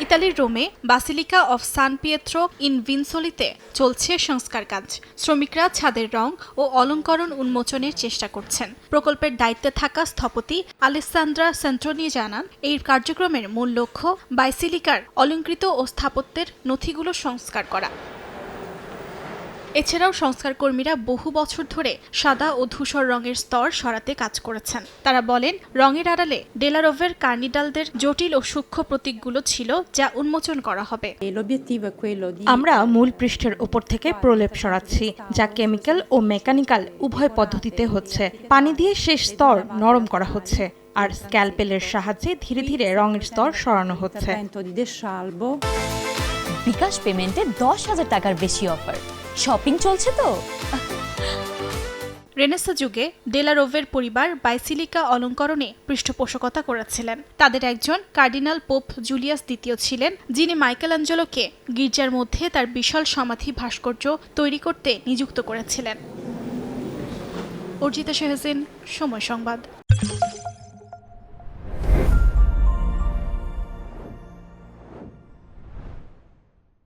ইতালির রোমে basilica of San Pietro in ভিনসোলিতে চলছে সংস্কার কাজ। শ্রমিকরা ছাদের রং ও অলঙ্করণ উন্মোচনের চেষ্টা করছেন। প্রকল্পের দায়িত্বে থাকা স্থপতি আলেসান্দ্রা সেন্ট্রোনি জানান, এই কার্যক্রমের মূল লক্ষ্য বাসিলিকার অলংকৃত ও স্থাপত্যের নথিগুলো সংস্কার করা। এছাড়াও সংস্কার কর্মীরা বহু বছর ধরে সাদা ও ধূসর রঙের স্তর সরাতে কাজ করেছেন। তারা বলেন, রঙের আড়ালে ডেলারোভের কার্নিডালদের জটিল ও সূক্ষ্ম প্রতীকগুলো ছিল, যা উন্মোচন করা হবে। আমরা মূল পৃষ্ঠের উপর থেকে প্রলেপ সরাচ্ছি, যা কেমিক্যাল ও মেকানিক্যাল উভয় পদ্ধতিতে হচ্ছে। পানি দিয়ে শেষ স্তর নরম করা হচ্ছে, আর স্ক্যালপেলের সাহায্যে ধীরে ধীরে রঙের স্তর সরানো হচ্ছে। বিকাশ পেমেন্টে 10,000 টাকার বেশি অফার। শপিং চলছে তো। রেনেসাঁ যুগে ডেলারোভের পরিবার বাসিলিকা অলঙ্করণে পৃষ্ঠপোষকতা করেছিলেন। তাদের একজন কার্ডিনাল পোপ জুলিয়াস দ্বিতীয় ছিলেন, যিনি মাইকেলাঞ্জেলোকে গির্জার মধ্যে তার বিশাল সমাধি ভাস্কর্য তৈরি করতে নিযুক্ত করেছিলেন। অর্জিতা শাহজিন, সময় সংবাদ।